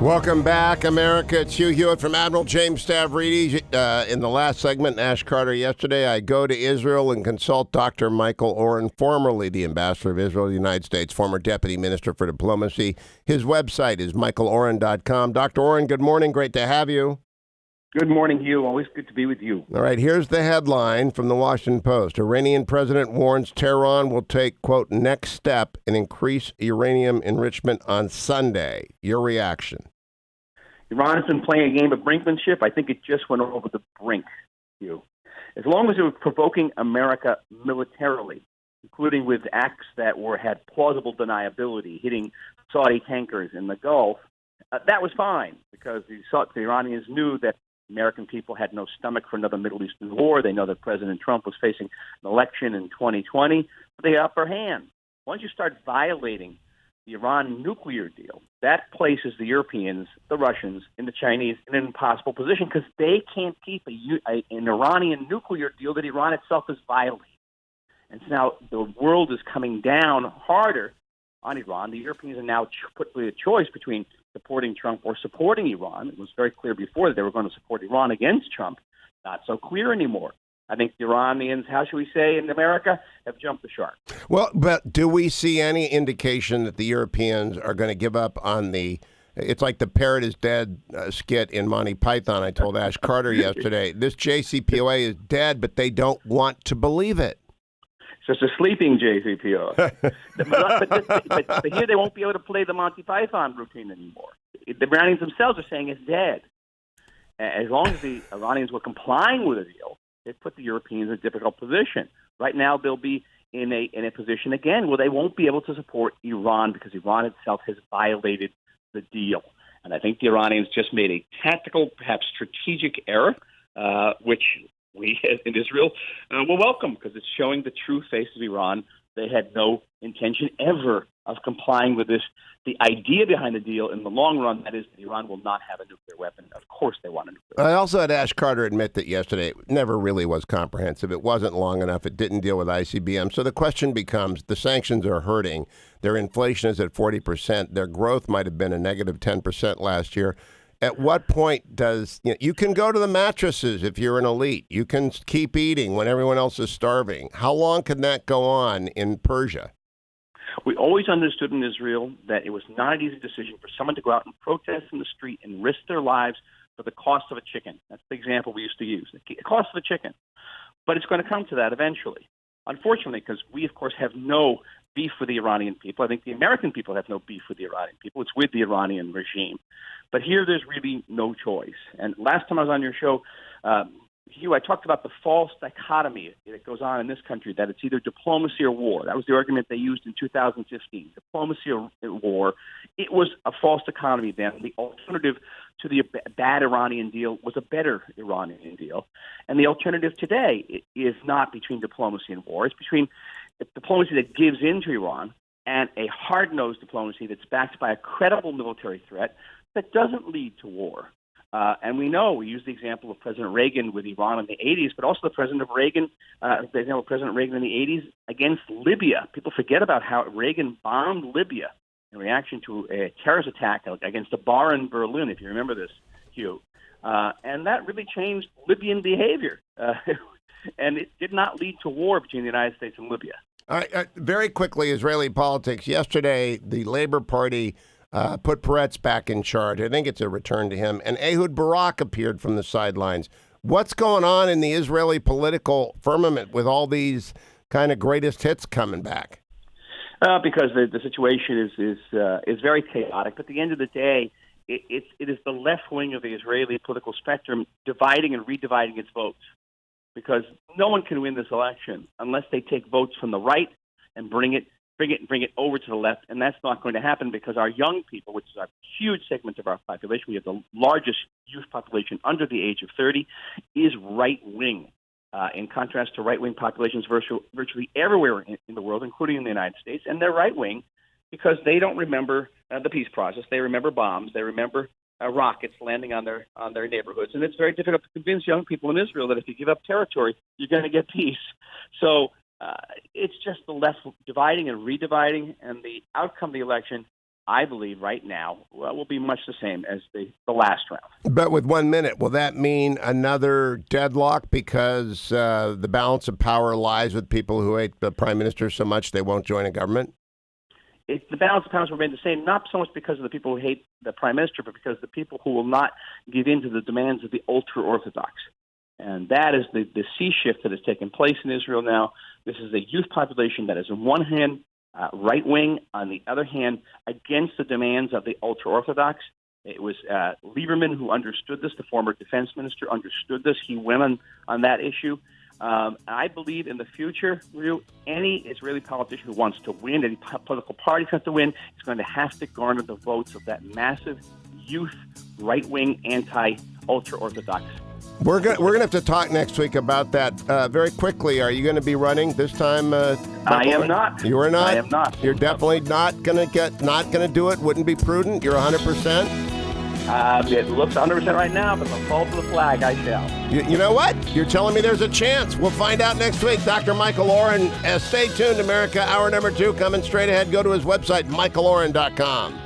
Welcome back, America. It's Hugh Hewitt from Admiral James Stavridis. In the last segment, Ash Carter yesterday, I go to Israel and consult Dr. Michael Oren, formerly the ambassador of Israel to the United States, former deputy minister for diplomacy. His website is michaeloren.com. Dr. Oren, good morning. Great to have you. Good morning, Hugh. Always good to be with you. All right, here's the headline from the Washington Post. Iranian president warns Tehran will take, quote, next step and increase uranium enrichment on Sunday. Your reaction? Iran has been playing a game of brinkmanship. I think it just went over the brink, Hugh. As long as it was provoking America militarily, including with acts that had plausible deniability, hitting Saudi tankers in the Gulf, that was fine because the Iranians knew that American people had no stomach for another Middle Eastern war. They know that President Trump was facing an election in 2020. They had upper hand. Once you start violating the Iran nuclear deal, that places the Europeans, the Russians, and the Chinese in an impossible position because they can't keep an Iranian nuclear deal that Iran itself has violated. And so now the world is coming down harder on Iran. The Europeans are now put with a choice between supporting Trump or supporting Iran. It was very clear before that they were going to support Iran against Trump. Not so clear anymore. I think the Iranians, how should we say, in America, have jumped the shark. Well, but do we see any indication that the Europeans are going to give up on it's like the parrot is dead skit in Monty Python, I told Ash Carter yesterday. This JCPOA is dead, but they don't want to believe it. It's just a sleeping JCPOA. but here they won't be able to play the Monty Python routine anymore. The Iranians themselves are saying it's dead. As long as the Iranians were complying with the deal, it put the Europeans in a difficult position. Right now, they'll be in a position again where they won't be able to support Iran because Iran itself has violated the deal. And I think the Iranians just made a tactical, perhaps strategic error, which we in Israel will welcome because it's showing the true face of Iran. They had no intention ever of complying with this. The idea behind the deal in the long run, that is that Iran will not have a nuclear weapon. Of course they want a nuclear weapon. I also had Ash Carter admit that yesterday it never really was comprehensive. It wasn't long enough. It didn't deal with ICBM. So the question becomes, the sanctions are hurting. Their inflation is at 40%. Their growth might have been a negative 10% last year. At what point does, you can go to the mattresses if you're an elite. You can keep eating when everyone else is starving. How long can that go on in Persia? We always understood in Israel that it was not an easy decision for someone to go out and protest in the street and risk their lives for the cost of a chicken. That's the example we used to use, the cost of a chicken. But it's going to come to that eventually. Unfortunately, because we, of course, have no beef with the Iranian people. I think the American people have no beef with the Iranian people. It's with the Iranian regime. But here there's really no choice. And last time I was on your show, Hugh, I talked about the false dichotomy that goes on in this country, that it's either diplomacy or war. That was the argument they used in 2015, diplomacy or war. It was a false dichotomy then. The alternative to the bad Iranian deal was a better Iranian deal. And the alternative today is not between diplomacy and war. It's between diplomacy that gives in to Iran and a hard-nosed diplomacy that's backed by a credible military threat that doesn't lead to war. And we use the example of President Reagan with Iran in the 80s, but also the example of President Reagan in the 80s against Libya. People forget about how Reagan bombed Libya in reaction to a terrorist attack against a bar in Berlin, if you remember this, Hugh. And that really changed Libyan behavior. And it did not lead to war between the United States and Libya. All right, very quickly, Israeli politics. Yesterday, the Labor Party put Peretz back in charge. I think it's a return to him. And Ehud Barak appeared from the sidelines. What's going on in the Israeli political firmament with all these kind of greatest hits coming back? Because the situation is very chaotic. But at the end of the day, it is the left wing of the Israeli political spectrum dividing and redividing its votes. Because no one can win this election unless they take votes from the right and bring it over to the left, and that's not going to happen because our young people, which is a huge segment of our population, we have the largest youth population under the age of 30, is right-wing, in contrast to right-wing populations virtually everywhere in the world, including in the United States, and they're right-wing because they don't remember the peace process. They remember bombs. They remember rockets landing on their neighborhoods, and it's very difficult to convince young people in Israel that if you give up territory, you're going to get peace. So it's just the left dividing and redividing, and the outcome of the election I believe right now will be much the same as the last round. But with 1 minute, will that mean another deadlock because the balance of power lies with people who hate the prime minister so much they won't join a government? The balance of powers will remain the same, not so much because of the people who hate the prime minister, but because the people who will not give in to the demands of the ultra-Orthodox. And that is the sea shift that has taken place in Israel now. This is a youth population that is, on one hand, right-wing, on the other hand, against the demands of the ultra-Orthodox. It was Lieberman who understood this, the former defense minister understood this. He went on that issue. I believe in the future, any Israeli politician who wants to win, any political party who wants to win, is going to have to garner the votes of that massive youth, right-wing, anti-ultra-Orthodox. We're gonna have to talk next week about that. Very quickly, are you going to be running this time? I am not. You are not? I am not. You're definitely not going to do it? Wouldn't be prudent? You're 100%? It looks 100% right now, but the fall to the flag, I shall. You know what? You're telling me there's a chance. We'll find out next week. Dr. Michael Oren, stay tuned, America. Hour number 2 coming straight ahead. Go to his website, michaeloren.com.